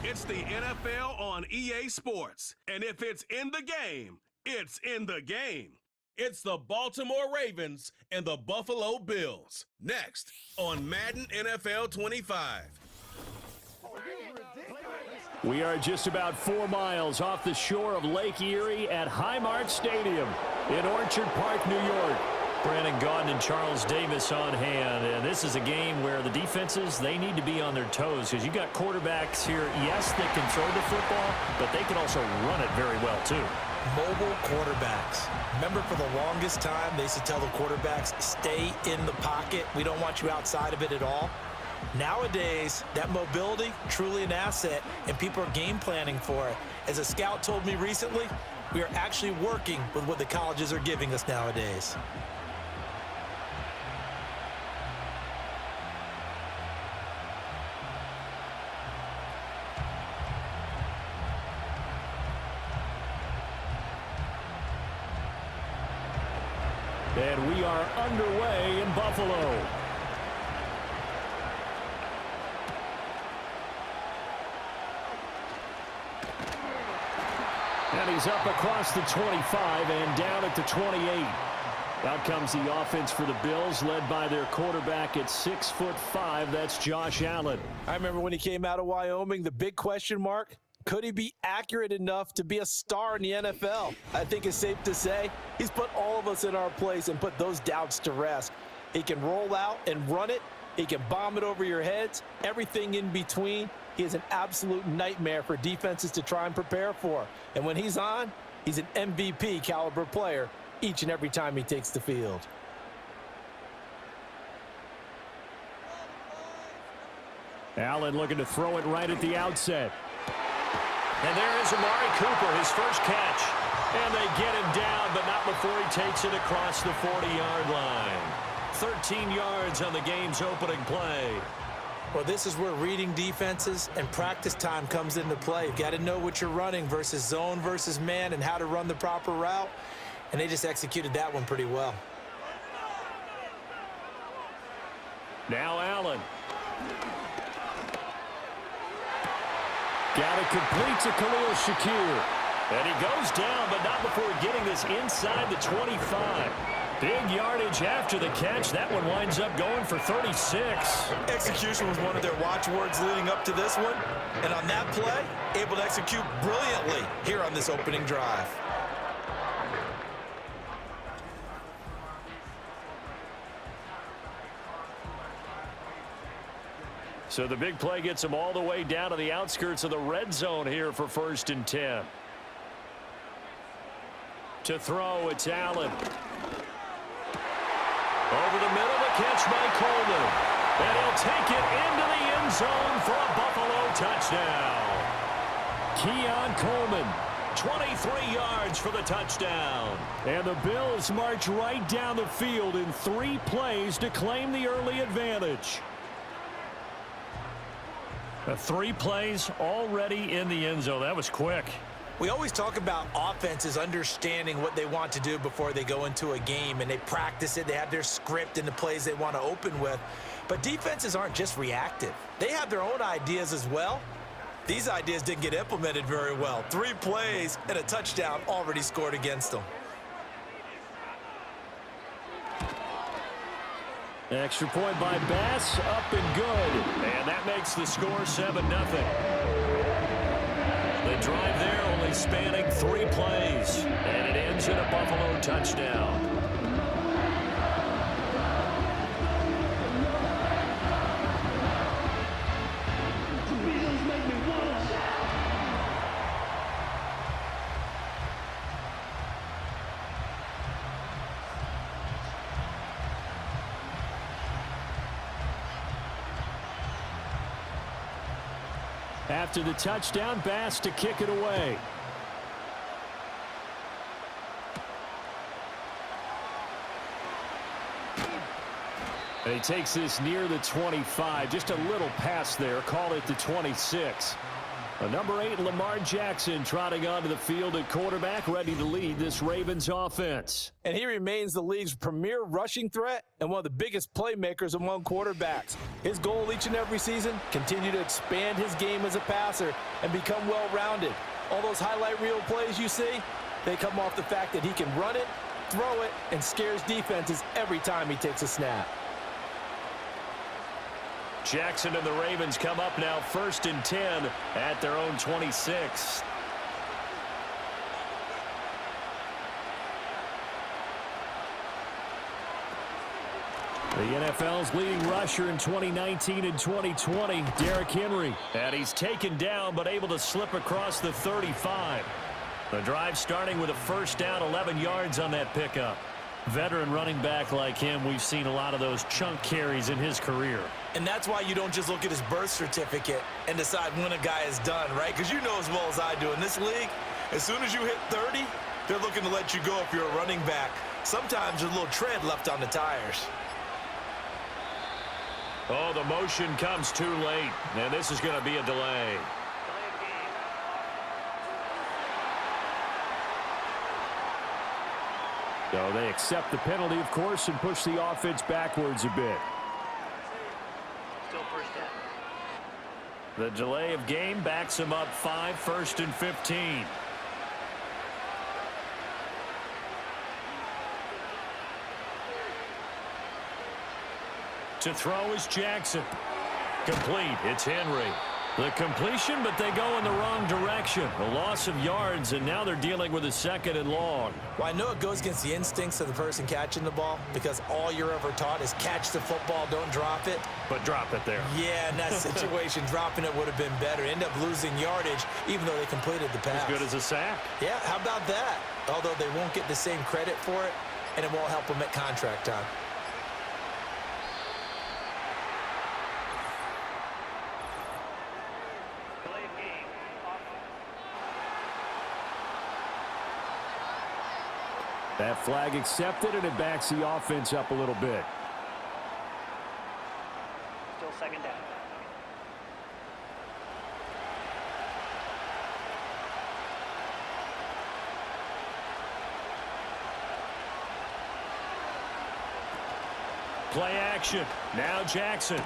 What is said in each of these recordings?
It's the NFL on EA Sports. And if it's in the game, it's in the game. It's the Baltimore Ravens and the Buffalo Bills. Next on Madden NFL 25. We are just about 4 miles off the shore of Lake Erie at Highmark Stadium in Orchard Park, New York. Brandon Gaudin and Charles Davis on hand. And this is a game where the defenses, they need to be on their toes because you got quarterbacks here, yes, that can throw the football, but they can also run it very well, too. Mobile quarterbacks. Remember, for the longest time, they used to tell the quarterbacks, stay in the pocket. We don't want you outside of it at all. Nowadays, that mobility, truly an asset, and people are game planning for it. As a scout told me recently, we are actually working with what the colleges are giving us nowadays. And we are underway in Buffalo. And he's up across the 25 and down at the 28. Out comes the offense for the Bills, led by their quarterback at 6'5". That's Josh Allen. I remember when he came out of Wyoming, the big question mark, could he be accurate enough to be a star in the NFL? I think it's safe to say he's put all of us in our place and put those doubts to rest. He can roll out and run it. He can bomb it over your heads. Everything in between. He is an absolute nightmare for defenses to try and prepare for. And when he's on, he's an MVP caliber player each and every time he takes the field. Allen looking to throw it right at the outset. And there is Amari Cooper, his first catch. And they get him down, but not before he takes it across the 40-yard line. 13 yards on the game's opening play. Well, this is where reading defenses and practice time comes into play. You've got to know what you're running versus zone versus man and how to run the proper route. And they just executed that one pretty well. Now Allen. Got it complete to Khalil Shakir. And he goes down, but not before getting this inside the 25. Big yardage after the catch. That one winds up going for 36. Execution was one of their watchwords leading up to this one. And on that play, able to execute brilliantly here on this opening drive. So the big play gets them all the way down to the outskirts of the red zone here for 1st and 10. To throw, it's Allen. Over the middle, the catch by Coleman. And he'll take it into the end zone for a Buffalo touchdown. Keon Coleman, 23 yards for the touchdown. And the Bills march right down the field in 3 plays to claim the early advantage. 3 plays already in the end zone. That was quick. We always talk about offenses understanding what they want to do before they go into a game, and they practice it. They have their script and the plays they want to open with. But defenses aren't just reactive. They have their own ideas as well. These ideas didn't get implemented very well. 3 plays and a touchdown already scored against them. Extra point by Bass, up and good. And that makes the score 7-0. The drive there only spanning 3 plays. And it ends in a Buffalo touchdown. After the touchdown, Bass to kick it away. And he takes this near the 25. Just a little pass there. Call it the 26. Number 8, Lamar Jackson, trotting onto the field at quarterback, ready to lead this Ravens offense. And he remains the league's premier rushing threat and one of the biggest playmakers among quarterbacks. His goal each and every season, continue to expand his game as a passer and become well-rounded. All those highlight reel plays you see, they come off the fact that he can run it, throw it, and scares defenses every time he takes a snap. Jackson and the Ravens come up now 1st and 10 at their own 26. The NFL's leading rusher in 2019 and 2020, Derrick Henry. And he's taken down but able to slip across the 35. The drive starting with a first down, 11 yards on that pickup. Veteran running back like him, we've seen a lot of those chunk carries in his career. And that's why you don't just look at his birth certificate and decide when a guy is done, right? Because you know as well as I do, in this league, as soon as you hit 30, they're looking to let you go if you're a running back. Sometimes there's a little tread left on the tires. Oh, the motion comes too late, and this is going to be a delay. So they accept the penalty, of course, and push the offense backwards a bit. Still first down. The delay of game backs him up 5, 1st and 15. To throw is Jackson. Complete. It's Henry. The completion, but they go in the wrong direction. A loss of yards, and now they're dealing with a 2nd and long. Well, I know it goes against the instincts of the person catching the ball because all you're ever taught is catch the football, don't drop it. But drop it there. Yeah, in that situation, dropping it would have been better. End up losing yardage, even though they completed the pass. As good as a sack. Yeah, how about that? Although they won't get the same credit for it, and it won't help them at contract time. That flag accepted, and it backs the offense up a little bit. Still 2nd down. Play action. Now Jackson.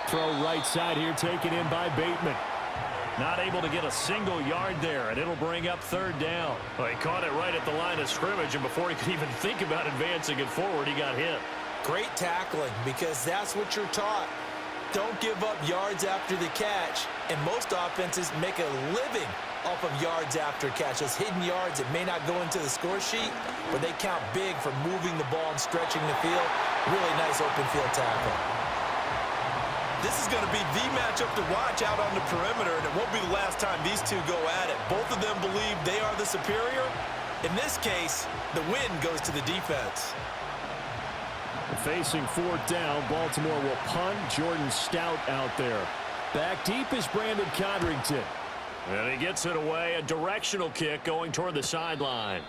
Throw right side here, taken in by Bateman. Not able to get a single yard there, and it'll bring up 3rd down. Well, he caught it right at the line of scrimmage, and before he could even think about advancing it forward, he got hit. Great tackling, because that's what you're taught. Don't give up yards after the catch, and most offenses make a living off of yards after catch. Those hidden yards that may not go into the score sheet, but they count big for moving the ball and stretching the field. Really nice open field tackle. This is going to be the matchup to watch out on the perimeter, and it won't be the last time these two go at it. Both of them believe they are the superior. In this case, the win goes to the defense. Facing 4th down, Baltimore will punt. Jordan Stout out there. Back deep is Brandon Codrington. And he gets it away. A directional kick going toward the sideline.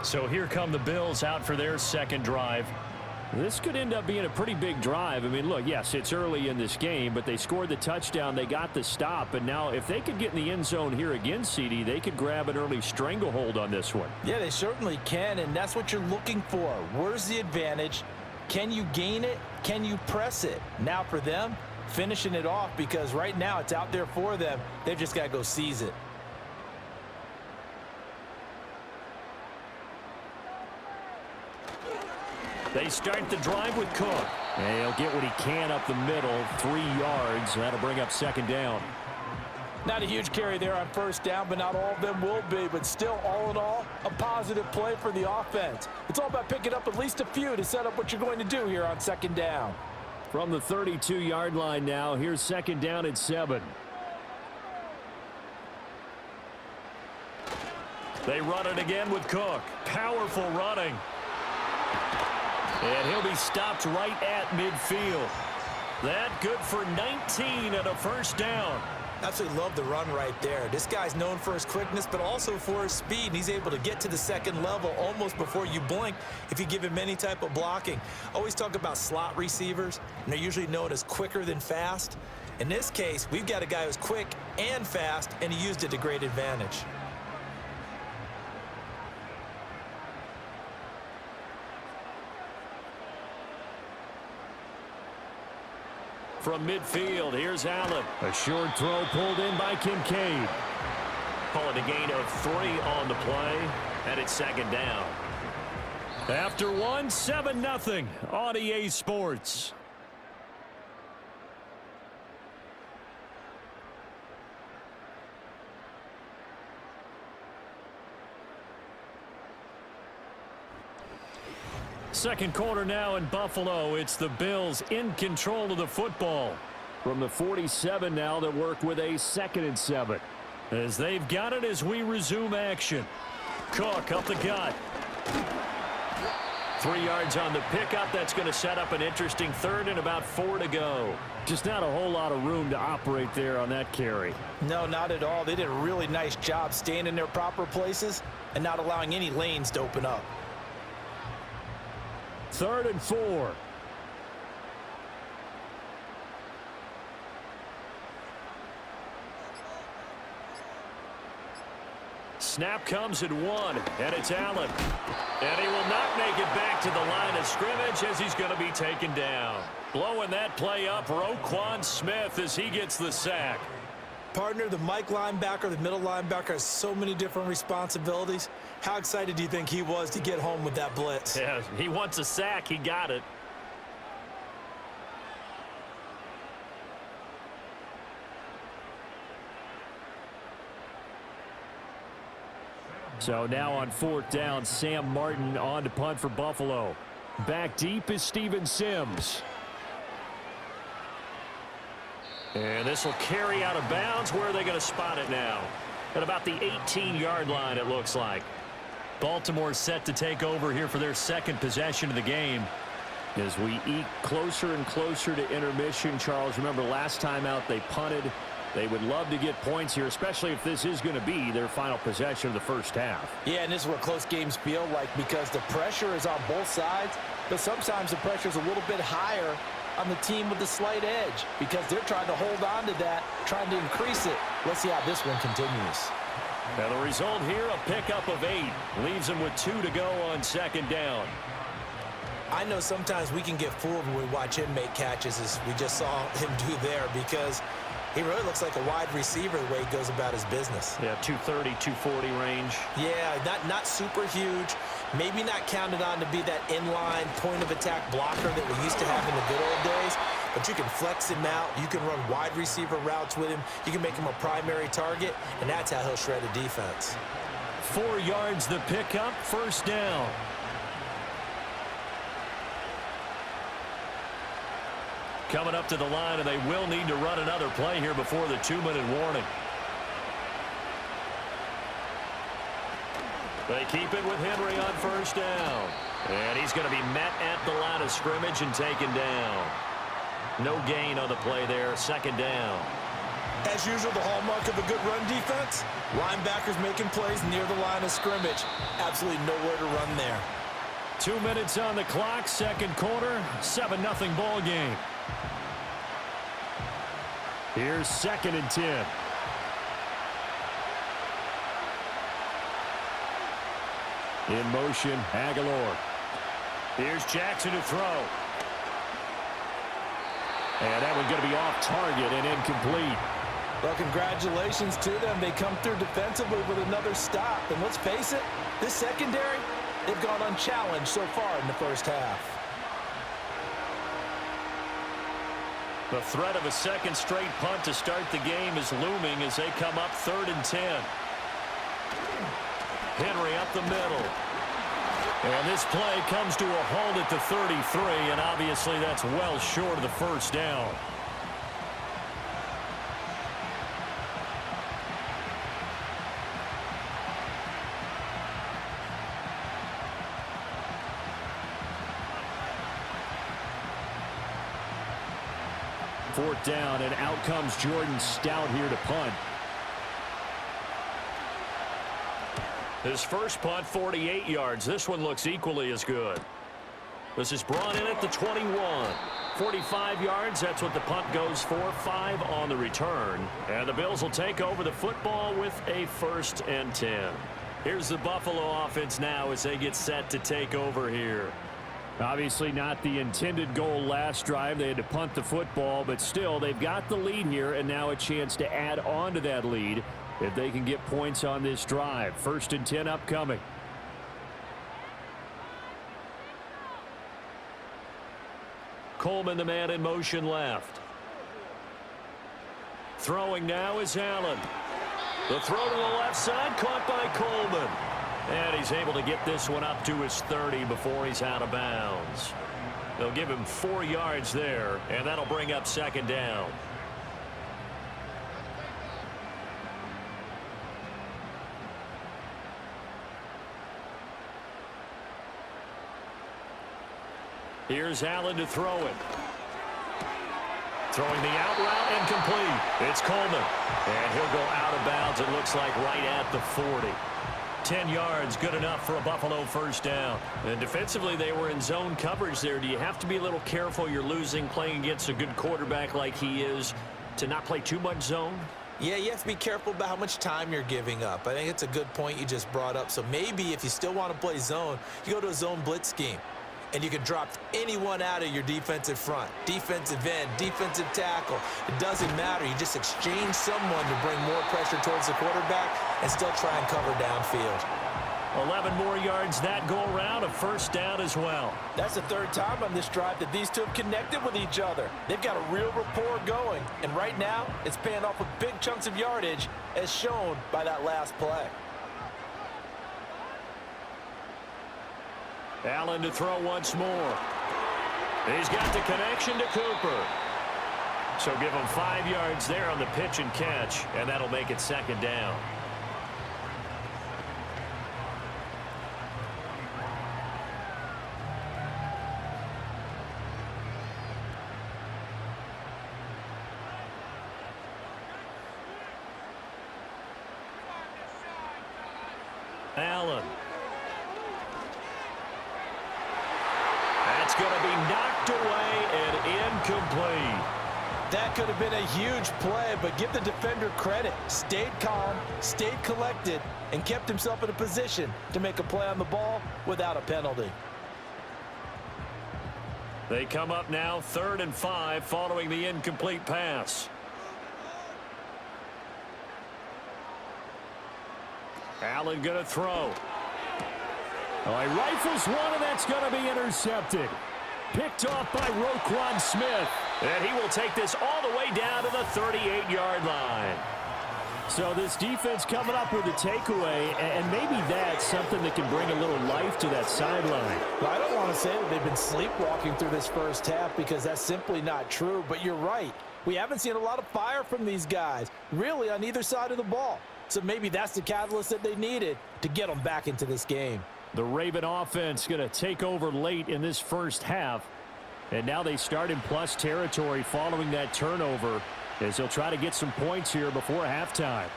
So here come the Bills out for their 2nd drive. This could end up being a pretty big drive. I mean, look, yes, it's early in this game, but they scored the touchdown. They got the stop. And now if they could get in the end zone here again, CD, they could grab an early stranglehold on this one. Yeah, they certainly can, and that's what you're looking for. Where's the advantage? Can you gain it? Can you press it? Now for them, finishing it off, because right now it's out there for them. They've just got to go seize it. They start the drive with Cook. And he'll get what he can up the middle, 3 yards. That'll bring up 2nd down. Not a huge carry there on 1st down, but not all of them will be. But still, all in all, a positive play for the offense. It's all about picking up at least a few to set up what you're going to do here on 2nd down. From the 32-yard line now, here's 2nd down at 7. They run it again with Cook. Powerful running. And he'll be stopped right at midfield. That good for 19 and a 1st down. Absolutely love the run right there. This guy's known for his quickness, but also for his speed. And he's able to get to the 2nd level almost before you blink if you give him any type of blocking. Always talk about slot receivers, and they're usually known as quicker than fast. In this case, we've got a guy who's quick and fast, and he used it to great advantage. From midfield, here's Allen. A short throw pulled in by Kincaid. Call it a gain of 3 on the play, and it's second down. After 1, 7-0 on EA Sports. Second quarter now in Buffalo. It's the Bills in control of the football. From the 47 now, they work with a 2nd and 7. As they've got it as we resume action. Cook up the gut. 3 yards on the pickup. That's going to set up an interesting 3rd and about 4 to go. Just not a whole lot of room to operate there on that carry. No, not at all. They did a really nice job staying in their proper places and not allowing any lanes to open up. 3rd and 4. Snap comes at 1, and it's Allen. And he will not make it back to the line of scrimmage as he's going to be taken down. Blowing that play up, Roquan Smith, as he gets the sack. Partner, the Mike linebacker, the middle linebacker has so many different responsibilities. How excited do you think he was to get home with that blitz? Yeah, he wants a sack. He got it. So now on 4th down, Sam Martin on to punt for Buffalo. Back deep is Steven Sims. And this will carry out of bounds. Where are they going to spot it now? At about the 18-yard line, it looks like. Baltimore set to take over here for their 2nd possession of the game. As we eke closer and closer to intermission, Charles, remember last time out they punted. They would love to get points here, especially if this is going to be their final possession of the first half. Yeah, and this is what close games feel like because the pressure is on both sides, but sometimes the pressure is a little bit higher on the team with the slight edge because they're trying to hold on to that, trying to increase it. Let's see how this one continues. Now the result here, a pickup of 8. Leaves them with 2 to go on 2nd down. I know sometimes we can get fooled when we watch him make catches as we just saw him do there because he really looks like a wide receiver the way he goes about his business. Yeah, 230, 240 range. Yeah, not super huge. Maybe not counted on to be that inline point-of-attack blocker that we used to have in the good old days. But you can flex him out. You can run wide receiver routes with him. You can make him a primary target, and that's how he'll shred a defense. 4 yards the pickup, 1st down. Coming up to the line, and they will need to run another play here before the 2-minute warning. They keep it with Henry on 1st down. And he's going to be met at the line of scrimmage and taken down. No gain on the play there, 2nd down. As usual, the hallmark of a good run defense, linebackers making plays near the line of scrimmage. Absolutely nowhere to run there. 2 minutes on the clock, 2nd quarter, 7-0 ball game. Here's 2nd and 10. In motion, Aguilar. Here's Jackson to throw. And that one's going to be off target and incomplete. Well, congratulations to them. They come through defensively with another stop. And let's face it, this secondary, they've gone unchallenged so far in the first half. The threat of a 2nd straight punt to start the game is looming as they come up 3rd and 10. Henry up the middle. And this play comes to a halt at the 33, and obviously that's well short of the 1st down. Fourth down, and out comes Jordan Stout here to punt. His first punt, 48 yards. This one looks equally as good. This is brought in at the 21. 45 yards, that's what the punt goes for. 5 on the return. And the Bills will take over the football with a 1st and 10. Here's the Buffalo offense now as they get set to take over here. Obviously not the intended goal last drive. They had to punt the football, but still they've got the lead here and now a chance to add on to that lead if they can get points on this drive. 1st and 10 upcoming. Coleman, the man in motion left. Throwing now is Allen. The throw to the left side, caught by Coleman. And he's able to get this one up to his 30 before he's out of bounds. They'll give him 4 yards there, and that'll bring up 2nd down. Here's Allen to throw it. Throwing the out route incomplete. It's Coleman. And he'll go out of bounds, it looks like, right at the 40. 10 yards, good enough for a Buffalo 1st down. And defensively, they were in zone coverage there. Do you have to be a little careful? You're losing, playing against a good quarterback like he is, to not play too much zone? Yeah, you have to be careful about how much time you're giving up. I think it's a good point you just brought up. So maybe if you still want to play zone, you go to a zone blitz scheme. And you can drop anyone out of your defensive front, defensive end, defensive tackle. It doesn't matter. You just exchange someone to bring more pressure towards the quarterback and still try and cover downfield. 11 more yards that go around, a 1st down as well. That's the 3rd time on this drive that these two have connected with each other. They've got a real rapport going. And right now, it's paying off with big chunks of yardage, as shown by that last play. Allen to throw once more. He's got the connection to Cooper. So give him 5 yards there on the pitch and catch, and that'll make it 2nd down. Allen. That's going to be knocked away and incomplete. That could have been a huge play, but give the defender credit. Stayed calm, stayed collected, and kept himself in a position to make a play on the ball without a penalty. They come up now 3rd and 5 following the incomplete pass. Allen going to throw. Oh, he rifles one, and that's going to be intercepted. Picked off by Roquan Smith. And he will take this all the way down to the 38-yard line. So this defense coming up with a takeaway, and maybe that's something that can bring a little life to that sideline. Well, I don't want to say that they've been sleepwalking through this 1st half because that's simply not true, but you're right. We haven't seen a lot of fire from these guys, really, on either side of the ball. So maybe that's the catalyst that they needed to get them back into this game. The Raven offense going to take over late in this 1st half. And now they start in plus territory following that turnover as they'll try to get some points here before halftime.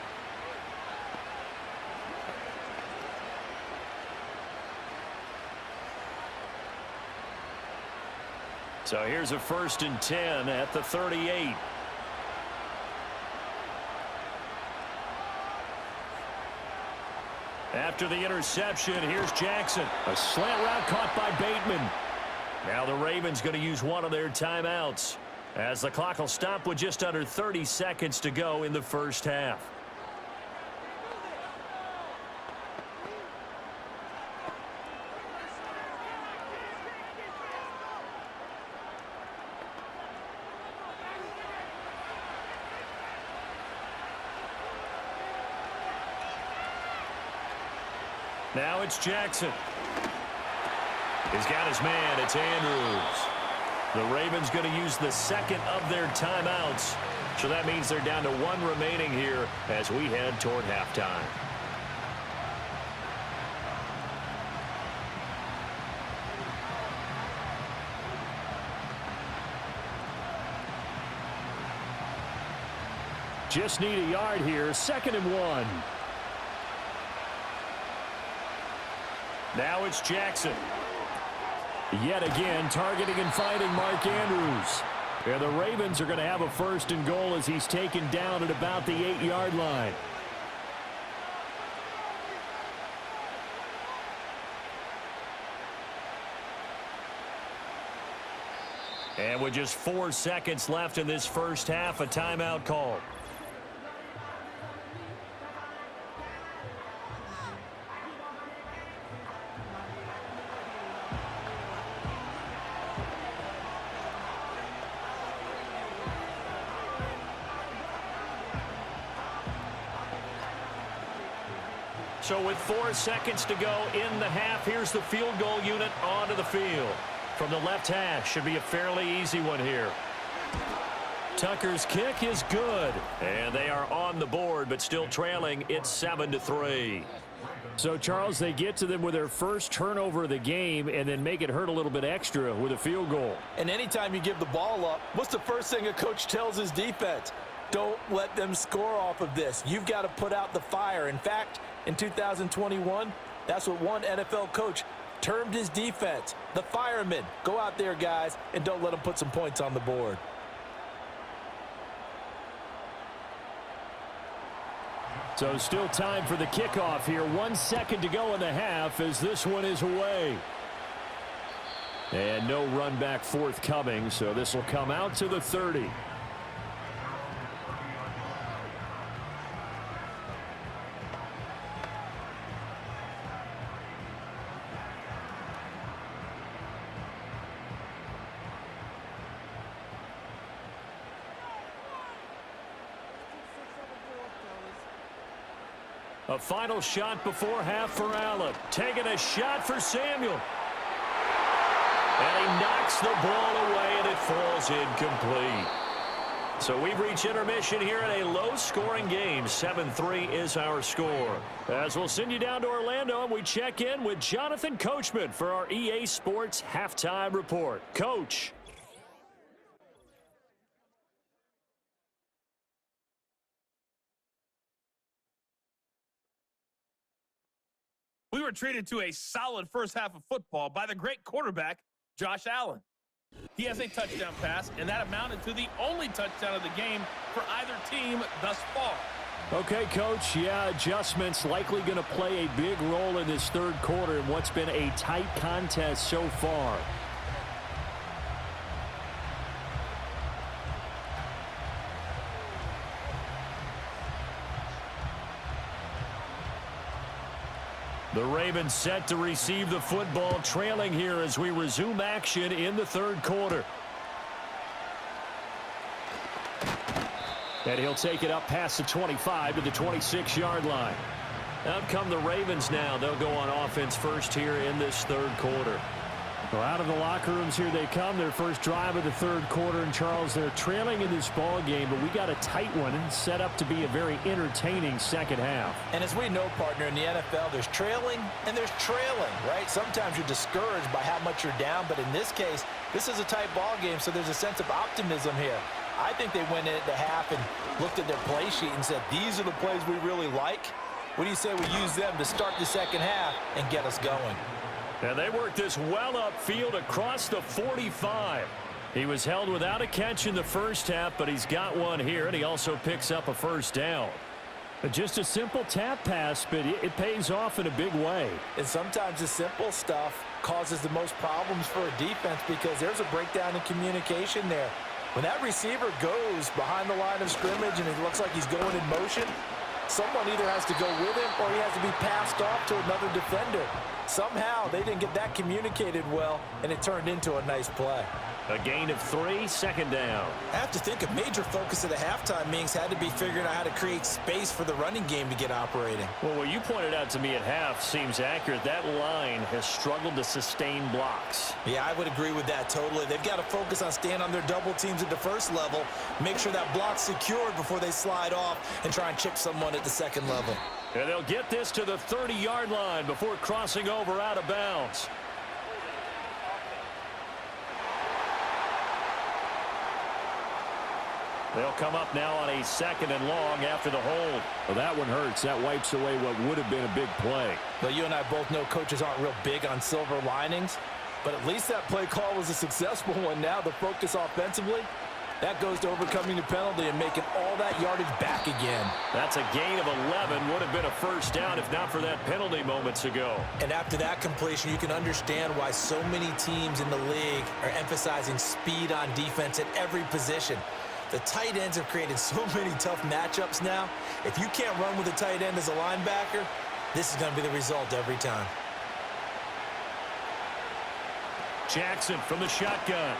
So here's a 1st and 10 at the 38. After the interception, here's Jackson. A slant route caught by Bateman. Now the Ravens going to use one of their timeouts as the clock will stop with just under 30 seconds to go in the 1st half. Now it's Jackson. He's got his man. It's Andrews. The Ravens going to use the 2nd of their timeouts. So that means they're down to 1 remaining here as we head toward halftime. Just need a yard here. 2nd and 1. Now it's Jackson. Yet again, targeting and fighting Mark Andrews. And the Ravens are going to have a 1st and goal as he's taken down at about the 8-yard line. And with just 4 seconds left in this first half, a timeout call. So with 4 seconds to go in the half, here's the field goal unit onto the field. From the left hash, should be a fairly easy one here. Tucker's kick is good. And they are on the board, but still trailing. It's 7-3. So, Charles, they get to them with their first turnover of the game and then make it hurt a little bit extra with a field goal. And anytime you give the ball up, what's the first thing a coach tells his defense? Don't let them score off of this. You've got to put out the fire. In fact, in 2021, that's what one NFL coach termed his defense, the firemen. Go out there, guys, and don't let them put some points on the board. So still time for the kickoff here. 1 second to go in the half as this one is away. And no run back forthcoming, so this will come out to the 30. A final shot before half for Allen. Taking a shot for Samuel. And he knocks the ball away, and it falls incomplete. So we've reached intermission here in a low-scoring game. 7-3 is our score. As we'll send you down to Orlando, and we check in with Jonathan Coachman for our EA Sports Halftime Report. Coach. We were treated to a solid first half of football by the great quarterback, Josh Allen. He has a touchdown pass, and that amounted to the only touchdown of the game for either team thus far. Okay, Coach, yeah, adjustments likely going to play a big role in this third quarter in what's been a tight contest so far. The Ravens set to receive the football, trailing here as we resume action in the third quarter. And he'll take it up past the 25 to the 26-yard line. Out come the Ravens now. They'll go on offense first here in this third quarter. Well, out of the locker rooms here they come. Their first drive of the third quarter. And, Charles, they're trailing in this ball game, but we got a tight one and set up to be a very entertaining second half. And as we know, partner, in the NFL, there's trailing and there's trailing, right? Sometimes you're discouraged by how much you're down, but in this case, this is a tight ball game, so there's a sense of optimism here. I think they went into half and looked at their play sheet and said, these are the plays we really like. What do you say we use them to start the second half and get us going? And they worked this well upfield across the 45. He was held without a catch in the first half, but he's got one here, and he also picks up a first down. Just a simple tap pass, but it pays off in a big way. And sometimes the simple stuff causes the most problems for a defense because there's a breakdown in communication there. When that receiver goes behind the line of scrimmage and it looks like he's going in motion, someone either has to go with him or he has to be passed off to another defender. Somehow they didn't get that communicated well, and it turned into a nice play. A gain of 3, second down. I have to think a major focus of the halftime meetings had to be figuring out how to create space for the running game to get operating. Well, what you pointed out to me at half seems accurate. That line has struggled to sustain blocks. Yeah, I would agree with that totally. They've got to focus on staying on their double teams at the first level, make sure that block's secured before they slide off and try and chip someone at the second level. And they'll get this to the 30-yard line before crossing over out of bounds. They'll come up now on a second and long after the hold. Well, that one hurts. That wipes away what would have been a big play. But you and I both know coaches aren't real big on silver linings. But at least that play call was a successful one. Now the focus offensively, that goes to overcoming the penalty and making all that yardage back again. That's a gain of 11. Would have been a first down if not for that penalty moments ago. And after that completion, you can understand why so many teams in the league are emphasizing speed on defense at every position. The tight ends have created so many tough matchups now. If you can't run with a tight end as a linebacker, this is going to be the result every time. Jackson from the shotgun.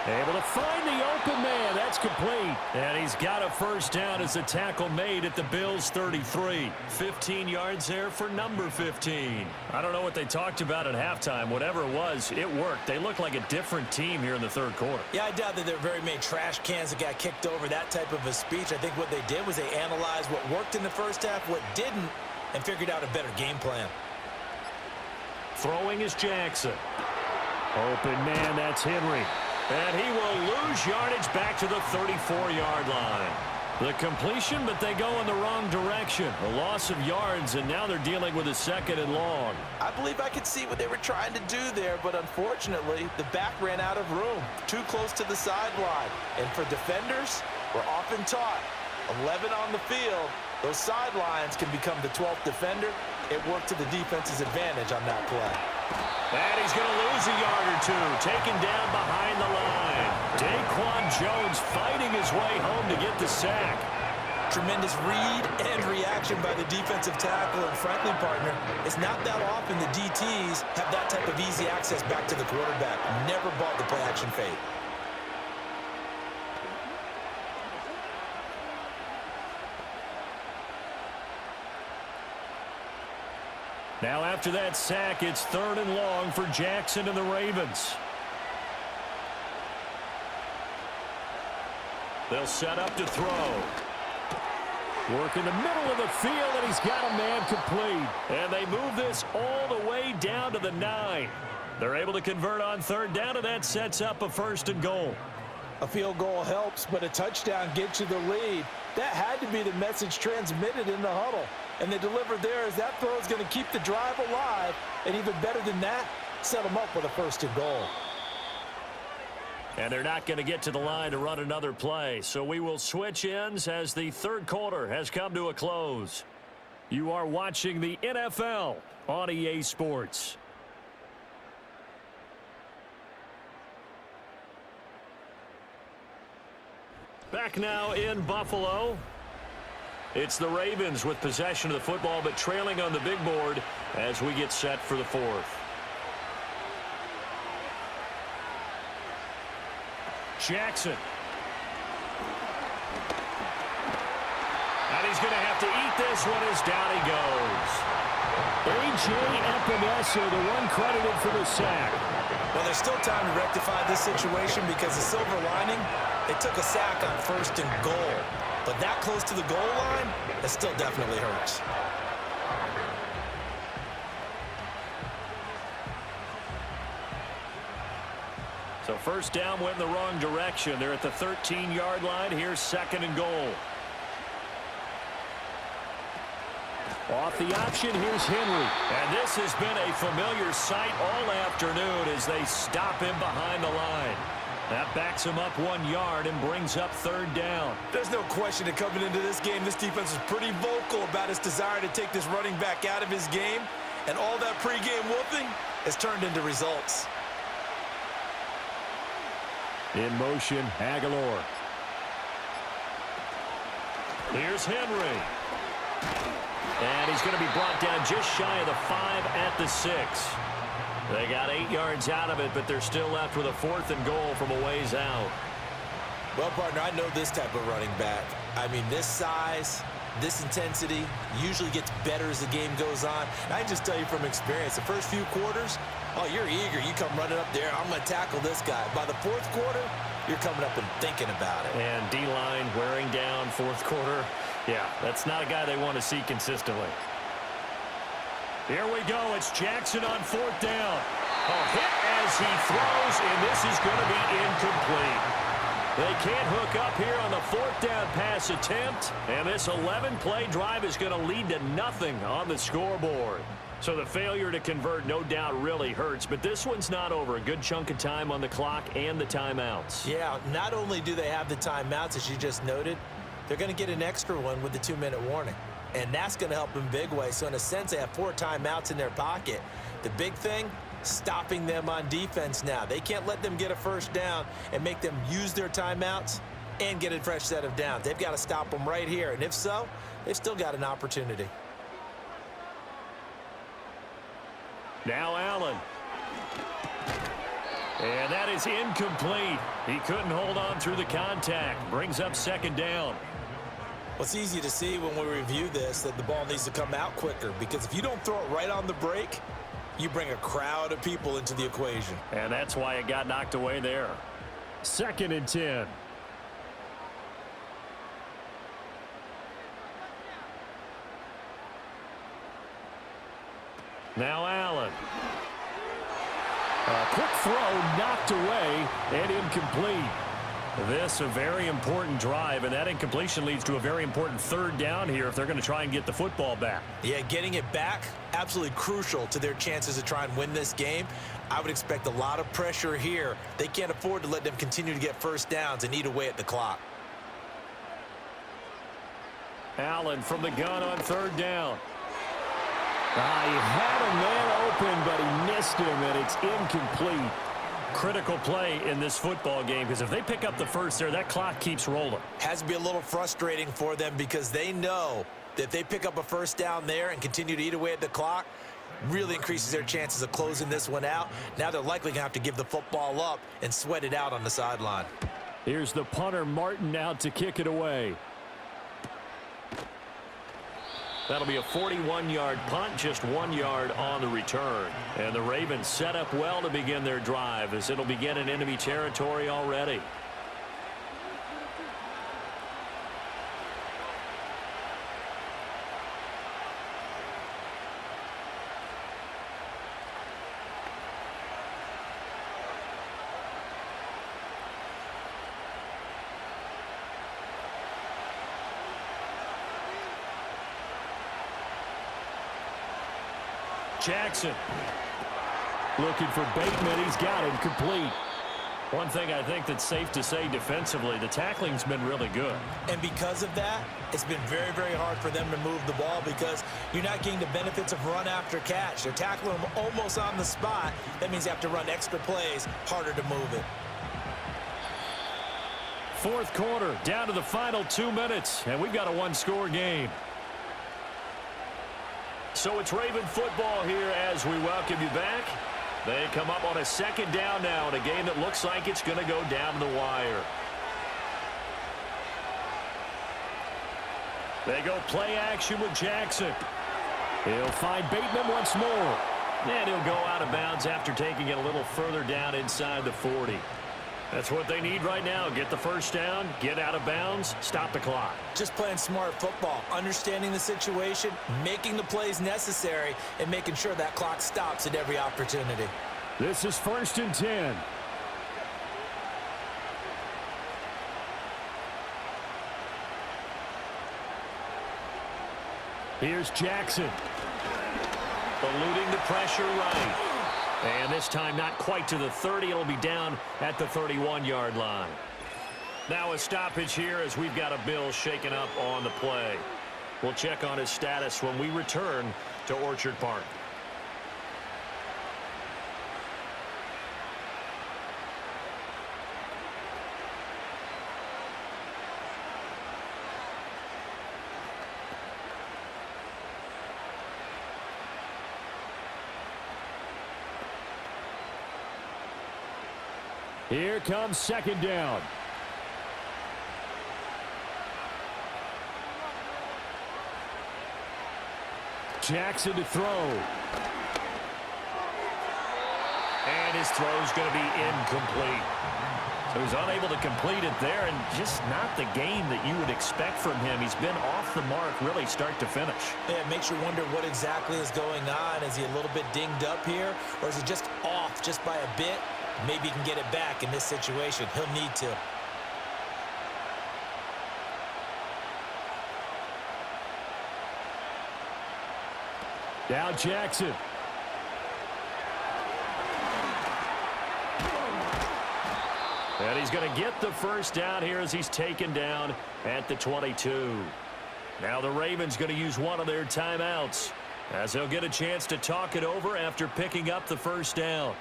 Able to find the open man. That's complete. And he's got a first down as the tackle made at the Bills' 33. 15 yards there for number 15. I don't know what they talked about at halftime. Whatever it was, it worked. They look like a different team here in the third quarter. Yeah, I doubt that there were very many trash cans that got kicked over, that type of a speech. I think what they did was they analyzed what worked in the first half, what didn't, and figured out a better game plan. Throwing is Jackson. Open man, that's Henry. And he will lose yardage back to the 34-yard line. The completion, but they go in the wrong direction. A loss of yards, and now they're dealing with a second and long. I believe I could see what they were trying to do there, but unfortunately, the back ran out of room. Too close to the sideline. And for defenders, we're often taught, 11 on the field, those sidelines can become the 12th defender. It worked to the defense's advantage on that play. And he's going to lose a yard or two, taken down behind the line. Daquan Jones fighting his way home to get the sack. Tremendous read and reaction by the defensive tackle, and frankly, partner, it's not that often the DTs have that type of easy access back to the quarterback. Never bought the play-action fade. Now after that sack, it's third and long for Jackson and the Ravens. They'll set up to throw. Work in the middle of the field, and he's got a man complete. And they move this all the way down to the 9. They're able to convert on third down, and that sets up a first and goal. A field goal helps, but a touchdown gets you the lead. That had to be the message transmitted in the huddle. And they delivered there as that throw is going to keep the drive alive. And even better than that, set them up with a first and goal. And they're not going to get to the line to run another play. So we will switch ends as the third quarter has come to a close. You are watching the NFL on EA Sports. Back now in Buffalo. It's the Ravens with possession of the football, but trailing on the big board as we get set for the fourth. Jackson. And he's going to have to eat this one as down he goes. A.J. Epinesa, the one credited for the sack. Well, there's still time to rectify this situation because the silver lining, they took a sack on first and goal. But that close to the goal line, it still definitely hurts. So first down went in the wrong direction. They're at the 13-yard line. Here's second and goal. Off the option, here's Henry. And this has been a familiar sight all afternoon as they stop him behind the line. That backs him up 1 yard and brings up third down. There's no question that coming into this game, this defense is pretty vocal about its desire to take this running back out of his game. And all that pregame whooping has turned into results. In motion, Aguilar. Here's Henry. And he's going to be brought down just shy of the 5 at the 6. They got 8 yards out of it, but they're still left with a fourth and goal from a ways out. Well, partner, I know this type of running back. I mean, this size, this intensity usually gets better as the game goes on. And I can just tell you from experience, the first few quarters, oh, you're eager. You come running up there, I'm going to tackle this guy. By the fourth quarter, you're coming up and thinking about it. And D-line wearing down fourth quarter. Yeah, that's not a guy they want to see consistently. Here we go. It's Jackson on fourth down. A hit as he throws, and this is going to be incomplete. They can't hook up here on the 4th down pass attempt, and this 11-play drive is going to lead to nothing on the scoreboard. So the failure to convert no doubt really hurts, but this one's not over. A good chunk of time on the clock and the timeouts. Yeah, not only do they have the timeouts, as you just noted, they're going to get an extra one with the 2-minute warning. And that's going to help in big way. So in a sense, they have 4 timeouts in their pocket. The big thing, stopping them on defense now. They can't let them get a first down and make them use their timeouts and get a fresh set of downs. They've got to stop them right here. And if so, they've still got an opportunity. Now Allen. And that is incomplete. He couldn't hold on through the contact. Brings up 2nd down. Well, it's easy to see when we review this that the ball needs to come out quicker, because if you don't throw it right on the break, you bring a crowd of people into the equation. And that's why it got knocked away there. 2nd and 10. Now Allen. A quick throw knocked away and incomplete. This a very important drive, and that incompletion leads to a very important 3rd down here if they're going to try and get the football back. Yeah, getting it back, absolutely crucial to their chances to try and win this game. I would expect a lot of pressure here. They can't afford to let them continue to get first downs and eat away at the clock. Allen from the gun on 3rd down. He had a man open, but he missed him, and it's incomplete. Critical play in this football game, because if they pick up the first there, that clock keeps rolling. Has to be a little frustrating for them, because they know that if they pick up a first down there and continue to eat away at the clock, really increases their chances of closing this one out. Now they're likely going to have to give the football up and sweat it out on the sideline. Here's the punter, Martin, out to kick it away. That'll be a 41-yard punt, just 1 yard on the return. And the Ravens set up well to begin their drive, as it'll begin in enemy territory already. Jackson looking for Bateman. He's got him complete. One thing I think that's safe to say defensively, the tackling's been really good. And because of that, it's been very, very hard for them to move the ball, because you're not getting the benefits of run after catch. They're tackling them almost on the spot. That means you have to run extra plays, harder to move it. 4th quarter, down to the final 2 minutes, and we've got a 1-score game. So it's Raven football here as we welcome you back. They come up on a 2nd down now in a game that looks like it's going to go down to the wire. They go play action with Jackson. He'll find Bateman once more. And he'll go out of bounds after taking it a little further down inside the 40. That's what they need right now. Get the first down, get out of bounds, stop the clock. Just playing smart football, understanding the situation, making the plays necessary, and making sure that clock stops at every opportunity. This is 1st and 10. Here's Jackson. Eluding the pressure right. And this time not quite to the 30. It'll be down at the 31-yard line. Now a stoppage here as we've got a Bill shaken up on the play. We'll check on his status when we return to Orchard Park. Here comes 2nd down. Jackson to throw. And his throw's going to be incomplete. So he's unable to complete it there, and just not the game that you would expect from him. He's been off the mark really start to finish. Yeah, it makes you wonder what exactly is going on. Is he a little bit dinged up here, or is he just off just by a bit? Maybe he can get it back in this situation. He'll need to. Now Jackson. And he's going to get the first down here as he's taken down at the 22. Now the Ravens going to use one of their timeouts as they'll get a chance to talk it over after picking up the first down.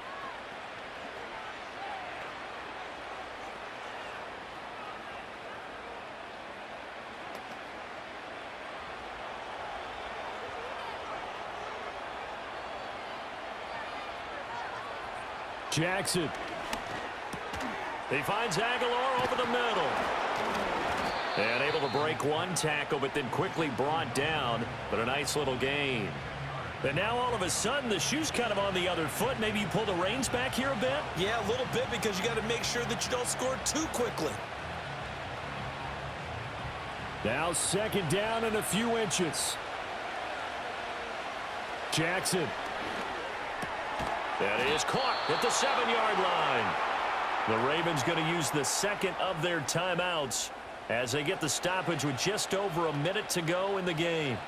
Jackson. He finds Aguilar over the middle. And able to break one tackle, but then quickly brought down. But a nice little gain. And now all of a sudden, the shoe's kind of on the other foot. Maybe you pull the reins back here a bit? Yeah, a little bit, because you got to make sure that you don't score too quickly. Now second down and a few inches. Jackson. That is caught at the 7-yard line. The Ravens going to use the second of their timeouts as they get the stoppage with just over a minute to go in the game.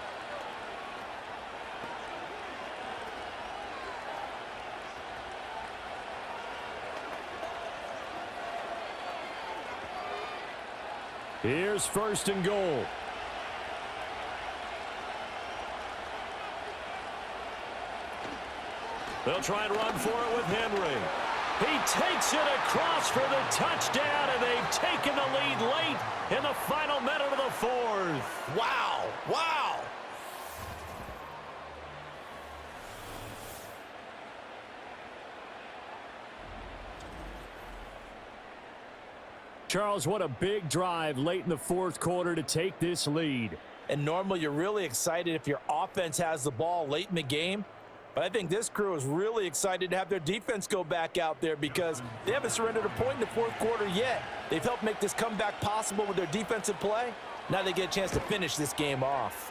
Here's first and goal. They'll try and run for it with Henry. He takes it across for the touchdown, and they've taken the lead late in the final minute of the fourth. Wow. Wow. Charles, what a big drive late in the fourth quarter to take this lead. And normally you're really excited if your offense has the ball late in the game. But I think this crew is really excited to have their defense go back out there because they haven't surrendered a point in the fourth quarter yet. They've helped make this comeback possible with their defensive play. Now they get a chance to finish this game off.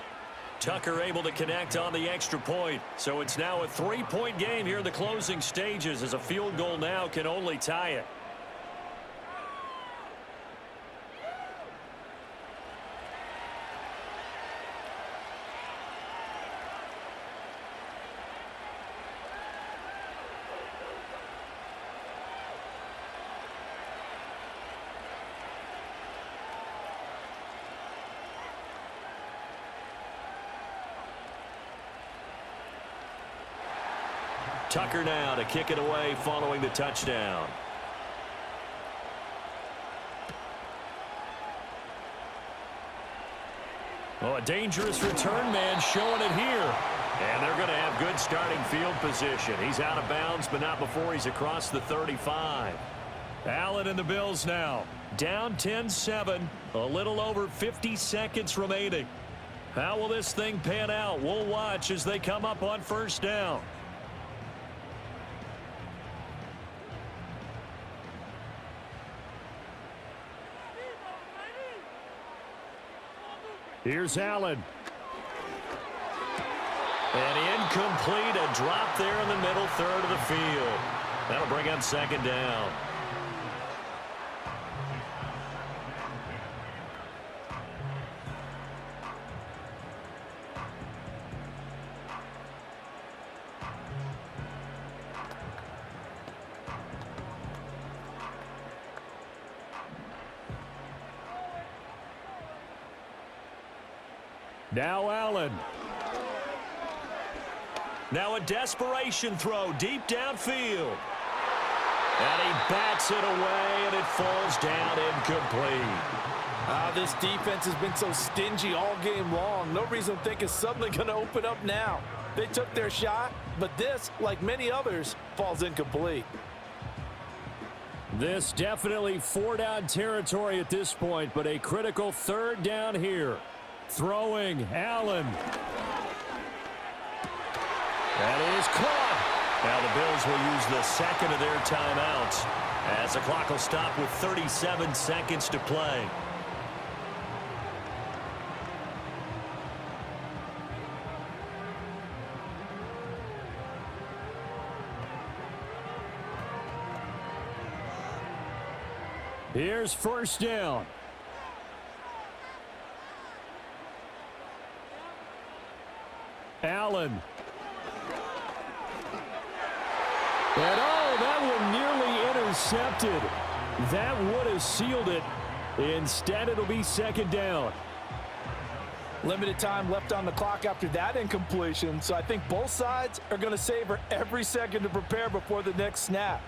Tucker able to connect on the extra point. So it's now a 3-point game here in the closing stages as a field goal now can only tie it. Tucker now to kick it away following the touchdown. Oh, a dangerous return man showing it here. And they're going to have good starting field position. He's out of bounds, but not before he's across the 35. Allen and the Bills now. Down 10-7. A little over 50 seconds remaining. How will this thing pan out? We'll watch as they come up on first down. Here's Allen. And incomplete, a drop there in the middle third of the field. That'll bring up second down. Now Allen. Now a desperation throw deep downfield. And he bats it away, and it falls down incomplete. This defense has been so stingy all game long. No reason to think it's suddenly going to open up now. They took their shot, but this, like many others, falls incomplete. This definitely 4-down territory at this point, but a critical third down here. Throwing, Allen. That is caught. Now the Bills will use the second of their timeouts as the clock will stop with 37 seconds to play. Here's first down. Allen. intercepted. That would have sealed it. Instead, it'll be second down. Limited time left on the clock after that incompletion, so I think both sides are going to savor every second to prepare before the next snap.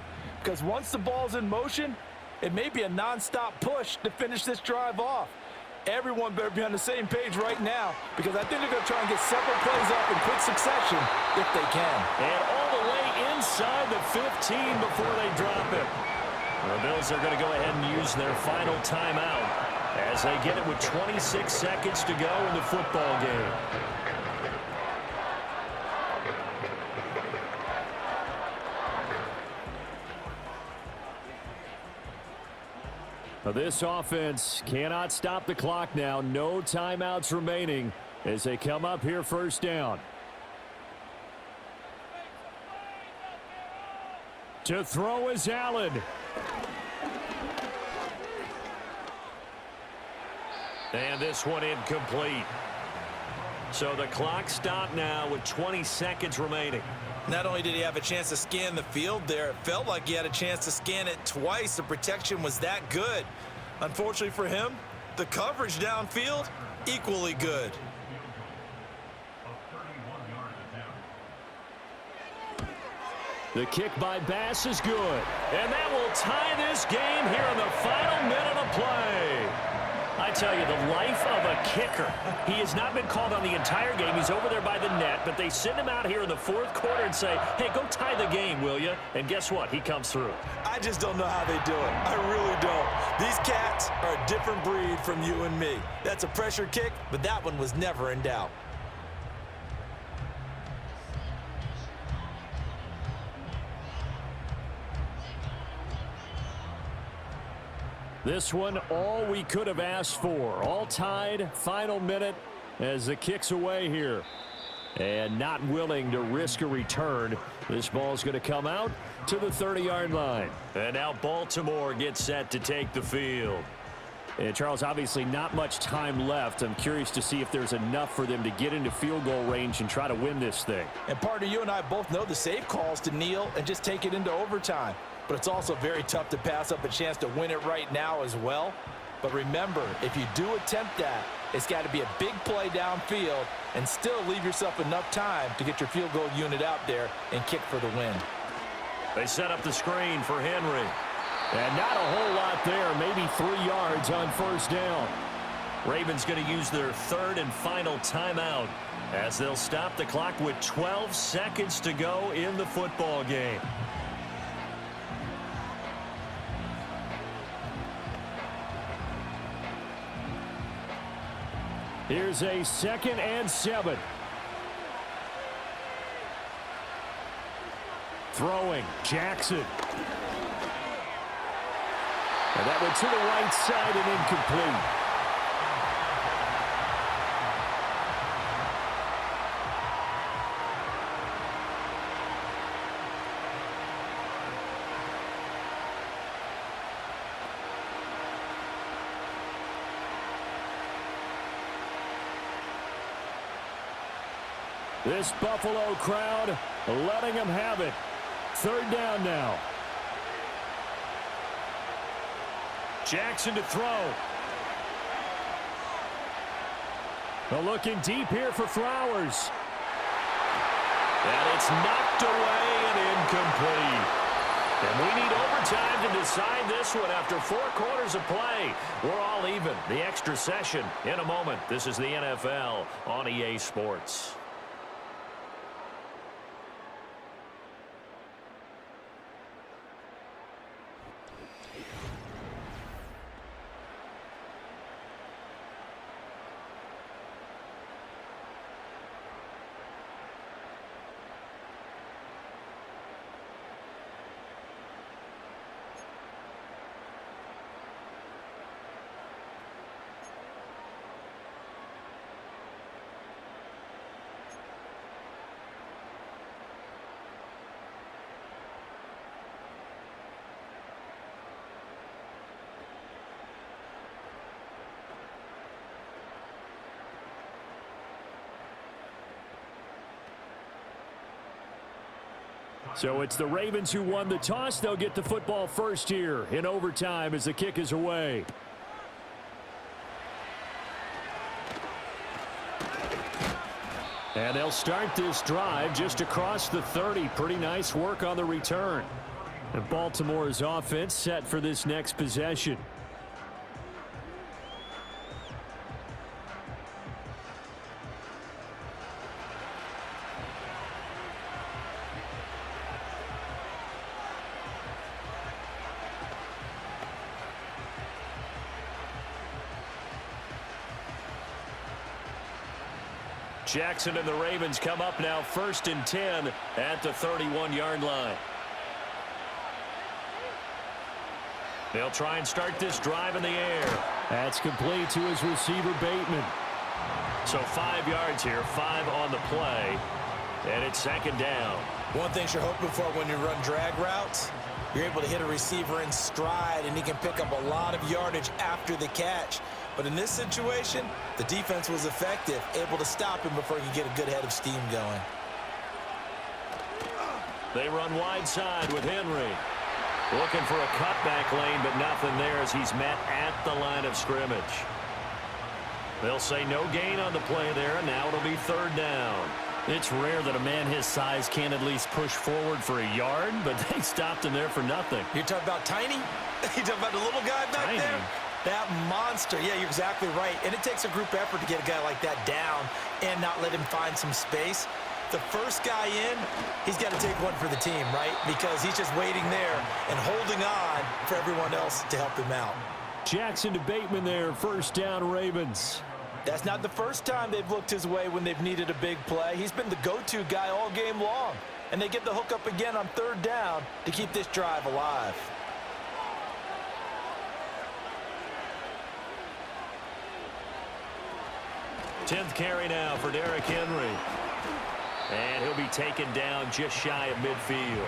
Because once the ball's in motion, it may be a nonstop push to finish this drive off. Everyone better be on the same page right now, because I think they're going to try and get several plays off in quick succession if they can. And all the way inside the 15 before they drop it. The Bills are going to go ahead and use their final timeout as they get it with 26 seconds to go in the football game. Now this offense cannot stop the clock now. No timeouts remaining as they come up here first down. To throw is Allen. And this one incomplete. So the clock stopped now with 20 seconds remaining. Not only did he have a chance to scan the field there, it felt like he had a chance to scan it twice. The protection was that good. Unfortunately for him, the coverage downfield, equally good. The kick by Bass is good. And that will tie this game here in the final minute of play. I tell you, the life of a kicker. He has not been called on the entire game. He's over there by the net, but they send him out here in the fourth quarter and say, hey, go tie the game, will you? And guess what? He comes through. I just don't know how they do it. I really don't. These cats are a different breed from you and me. That's a pressure kick, but that one was never in doubt. This one, all we could have asked for. All tied, final minute as the kick's away here. And not willing to risk a return. This ball's going to come out to the 30-yard line. And now Baltimore gets set to take the field. And Charles, obviously not much time left. I'm curious to see if there's enough for them to get into field goal range and try to win this thing. And partner, you and I both know the safe calls to kneel and just take it into overtime. But it's also very tough to pass up a chance to win it right now as well. But remember, if you do attempt that, it's got to be a big play downfield and still leave yourself enough time to get your field goal unit out there and kick for the win. They set up the screen for Henry. And not a whole lot there, maybe 3 yards on first down. Ravens going to use their third and final timeout as they'll stop the clock with 12 seconds to go in the football game. Here's a 2nd and 7. Throwing, Jackson. And that went to the right side and incomplete. This Buffalo crowd letting them have it. Third down now. Jackson to throw. But looking deep here for Flowers. And it's knocked away and incomplete. And we need overtime to decide this one after 4 quarters of play. We're all even. The extra session in a moment. This is the NFL on EA Sports. So it's the Ravens who won the toss. They'll get the football first here in overtime as the kick is away. And they'll start this drive just across the 30. Pretty nice work on the return. And Baltimore's offense set for this next possession. Jackson and the Ravens come up now 1st and 10 at the 31-yard line. They'll try and start this drive in the air. That's complete to his receiver, Bateman. So 5 yards here, 5 on the play, and it's 2nd down. One thing you're hoping for when you run drag routes, you're able to hit a receiver in stride, and he can pick up a lot of yardage after the catch. But in this situation, the defense was effective, able to stop him before he could get a good head of steam going. They run wide side with Henry. Looking for a cutback lane, but nothing there as he's met at the line of scrimmage. They'll say no gain on the play there, and now it'll be 3rd down. It's rare that a man his size can't at least push forward for a yard, but they stopped him there for nothing. You're talking about Tiny? You're talking about the little guy back Tiny. there? That monster. Yeah, you're exactly right. And it takes a group effort to get a guy like that down and not let him find some space. The first guy in, he's got to take one for the team, right? Because he's just waiting there and holding on for everyone else to help him out. Jackson to Bateman there, 1st down Ravens. That's not the first time they've looked his way when they've needed a big play. He's been the go-to guy all game long. And they get the hook up again on 3rd down to keep this drive alive. Tenth carry now for Derrick Henry. And he'll be taken down just shy of midfield.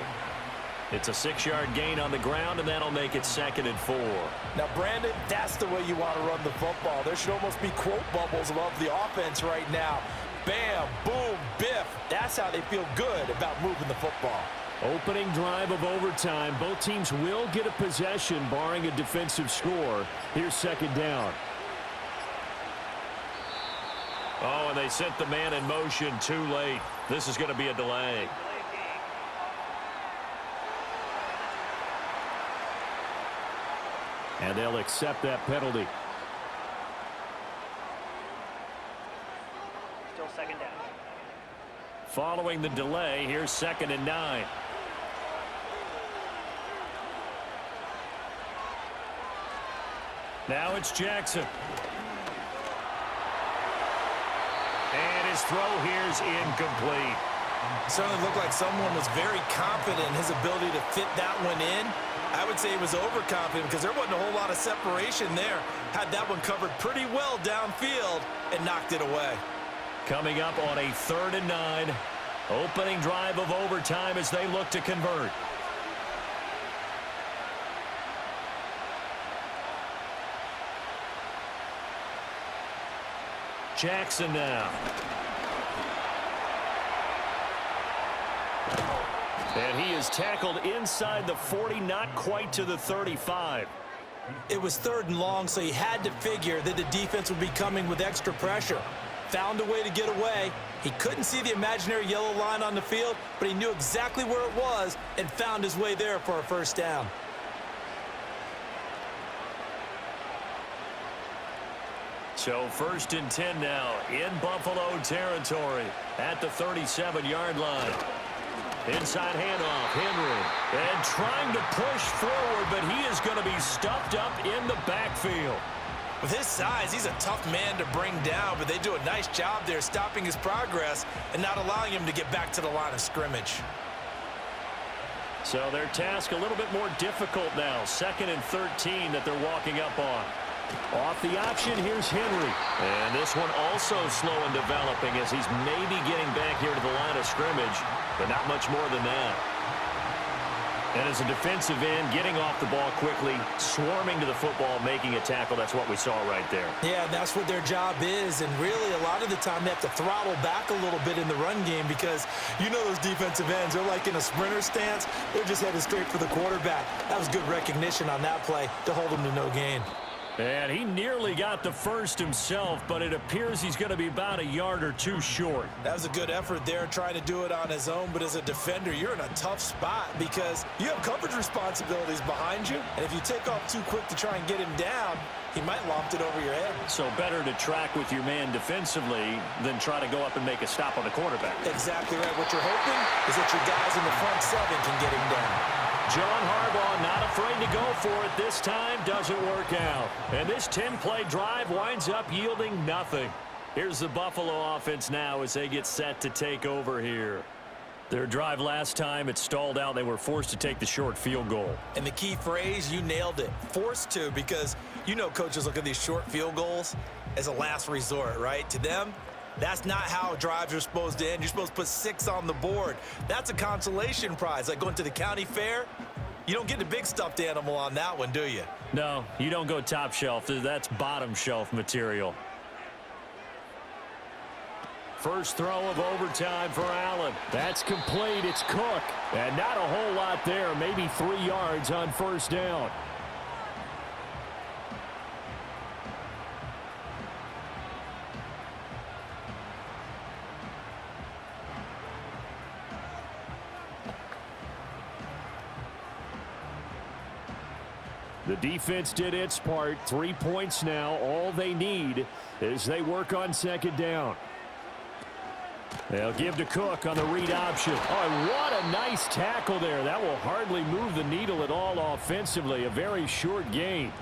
It's a 6-yard gain on the ground, and that'll make it 2nd and 4. Now, Brandon, that's the way you want to run the football. There should almost be quote bubbles above the offense right now. Bam, boom, biff. That's how they feel good about moving the football. Opening drive of overtime. Both teams will get a possession, barring a defensive score. Here's 2nd down. Oh, and they sent the man in motion too late. This is going to be a delay. And they'll accept that penalty. Still 2nd down. Following the delay, here's 2nd and 9. Now it's Jackson. And his throw here's incomplete. Certainly looked like someone was very confident in his ability to fit that one in. I would say he was overconfident because there wasn't a whole lot of separation there. Had that one covered pretty well downfield and knocked it away. Coming up on a 3rd and 9. Opening drive of overtime as they look to convert. Jackson now. And he is tackled inside the 40, not quite to the 35. It was 3rd and long, so he had to figure that the defense would be coming with extra pressure. Found a way to get away. He couldn't see the imaginary yellow line on the field, but he knew exactly where it was and found his way there for a 1st down. So 1st and 10 now in Buffalo territory at the 37-yard line. Inside handoff, Henry. And trying to push forward, but he is going to be stuffed up in the backfield. With his size, he's a tough man to bring down, but they do a nice job there stopping his progress and not allowing him to get back to the line of scrimmage. So their task a little bit more difficult now. 2nd and 13 that they're walking up on. Off the option, here's Henry. And this one also slow in developing as he's maybe getting back here to the line of scrimmage, but not much more than that. And as a defensive end, getting off the ball quickly, swarming to the football, making a tackle, that's what we saw right there. Yeah, that's what their job is, and really a lot of the time they have to throttle back a little bit in the run game because you know those defensive ends, they're like in a sprinter stance. They're just headed straight for the quarterback. That was good recognition on that play to hold him to no gain. And he nearly got the first himself, but it appears he's going to be about a yard or two short. That was a good effort there trying to do it on his own, but as a defender, you're in a tough spot because you have coverage responsibilities behind you, and if you take off too quick to try and get him down, he might loft it over your head. So better to track with your man defensively than try to go up and make a stop on the quarterback. Exactly right. What you're hoping is that your guys in the front seven can get him down. John Harbaugh not afraid to go for it this time. Doesn't work out. And this 10-play drive winds up yielding nothing. Here's the Buffalo offense now as they get set to take over here. Their drive last time, it stalled out. They were forced to take the short field goal. And the key phrase, you nailed it. Forced to, because you know coaches look at these short field goals as a last resort, right? To them, that's not how drives are supposed to end. You're supposed to put 6 on the board. That's a consolation prize. Like going to the county fair, you don't get the big stuffed animal on that one, do you? No, you don't go top shelf. That's bottom shelf material. First throw of overtime for Allen. That's complete. It's Cook. And not a whole lot there. Maybe 3 yards on first down. The defense did its part. 3 points now. All they need as they work on second down. They'll give to Cook on the read option. Oh, what a nice tackle there. That will hardly move the needle at all offensively. A very short gain.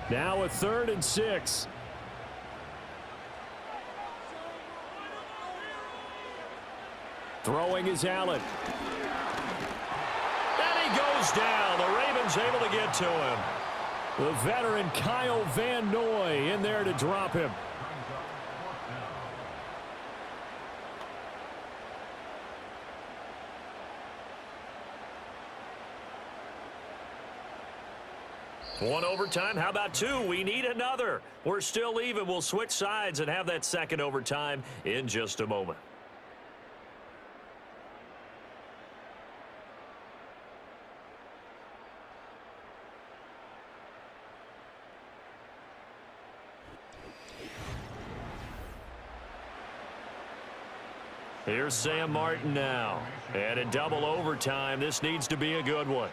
Now a 3rd and 6. Throwing is Allen. And he goes down. The Ravens able to get to him. The veteran Kyle Van Noy in there to drop him. One overtime. How about 2? We need another. We're still even. We'll switch sides and have that second overtime in just a moment. Here's Sam Martin now. And in double overtime, this needs to be a good one.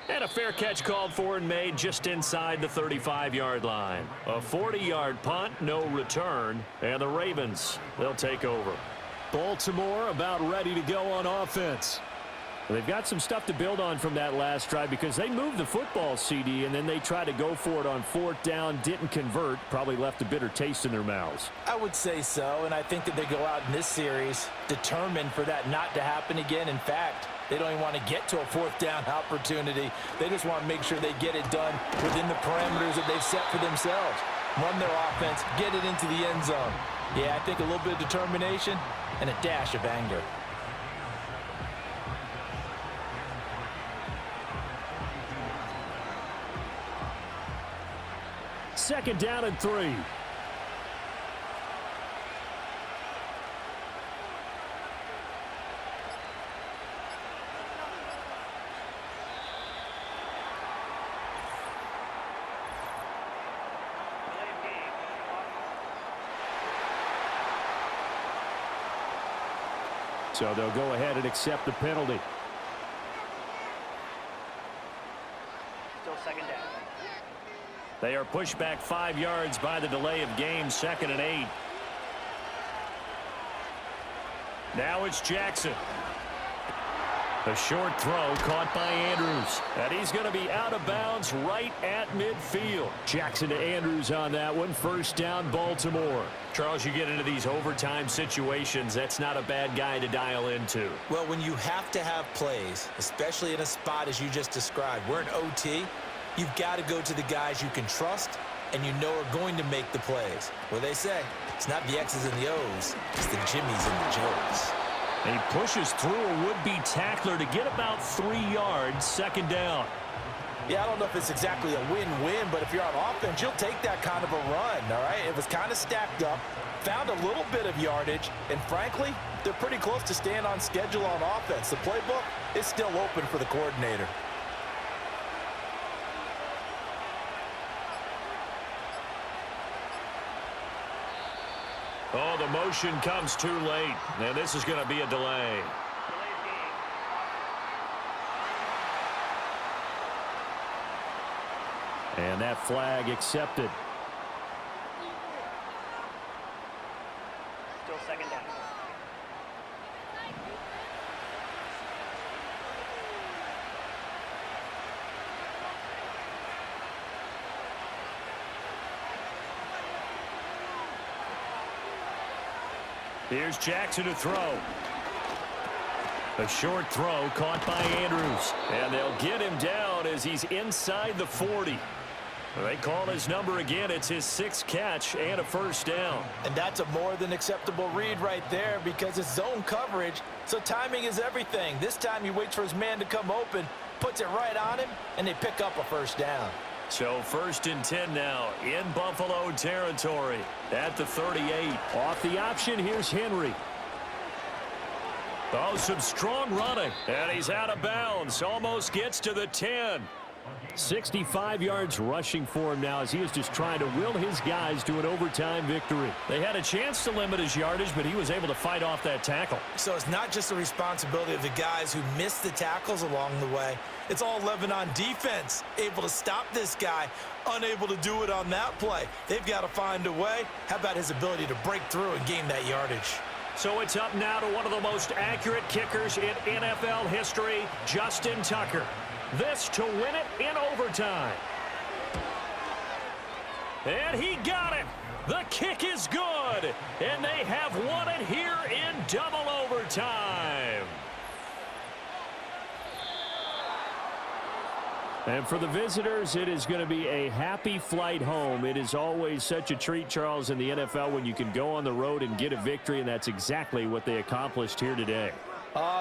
And a fair catch called for and made just inside the 35-yard line. A 40-yard punt, no return, and the Ravens, they'll take over. Baltimore about ready to go on offense. They've got some stuff to build on from that last drive because they moved the football, CD, and then they tried to go for it on 4th down, didn't convert, probably left a bitter taste in their mouths. I would say so, and I think that they go out in this series determined for that not to happen again. In fact, they don't even want to get to a 4th down opportunity. They just want to make sure they get it done within the parameters that they've set for themselves. Run their offense, get it into the end zone. Yeah, I think a little bit of determination and a dash of anger. Second down and 3. So they'll go ahead and accept the penalty. Still second down. They are pushed back 5 yards by the delay of game, 2nd and 8. Now it's Jackson. A short throw caught by Andrews. And he's going to be out of bounds right at midfield. Jackson to Andrews on that one. First down, Baltimore. Charles, you get into these overtime situations, that's not a bad guy to dial into. Well, when you have to have plays, especially in a spot as you just described, we're in OT, you've got to go to the guys you can trust and you know are going to make the plays. Well, they say it's not the X's and the O's, it's the Jimmies and the Joes. And he pushes through a would-be tackler to get about 3 yards, second down. Yeah, I don't know if it's exactly a win-win, but if you're on offense, you'll take that kind of a run, all right? It was kind of stacked up, found a little bit of yardage, and frankly, they're pretty close to staying on schedule on offense. The playbook is still open for the coordinator. Oh, the motion comes too late, and this is going to be a delay. And that flag accepted. Still second down. Here's Jackson to throw. A short throw caught by Andrews. And they'll get him down as he's inside the 40. They call his number again. It's his 6th catch and a first down. And that's a more than acceptable read right there because it's zone coverage, so timing is everything. This time he waits for his man to come open, puts it right on him, and they pick up a first down. So 1st and 10 now in Buffalo territory at the 38. Off the option, here's Henry. Oh, some strong running. And he's out of bounds. Almost gets to the 10. 65 yards rushing for him now as he is just trying to will his guys to an overtime victory. They had a chance to limit his yardage, but he was able to fight off that tackle. So it's not just the responsibility of the guys who missed the tackles along the way. It's all 11 on defense, able to stop this guy, unable to do it on that play. They've got to find a way. How about his ability to break through and gain that yardage? So it's up now to one of the most accurate kickers in NFL history, Justin Tucker. This to win it in overtime. And he got it. The kick is good. And they have won it here in double overtime. And for the visitors, it is going to be a happy flight home. It is always such a treat, Charles, in the NFL when you can go on the road and get a victory, and that's exactly what they accomplished here today.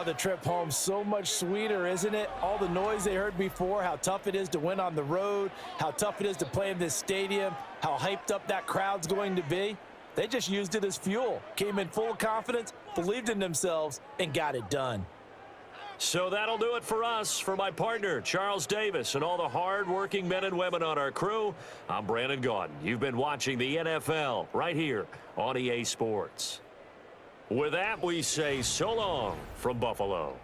The trip home so much sweeter, isn't it? All the noise they heard before, how tough it is to win on the road, how tough it is to play in this stadium, how hyped up that crowd's going to be. They just used it as fuel, came in full of confidence, believed in themselves, and got it done. So that'll do it for us. For my partner, Charles Davis, and all the hard-working men and women on our crew, I'm Brandon Gaudin. You've been watching the NFL right here on EA Sports. With that, we say so long from Buffalo.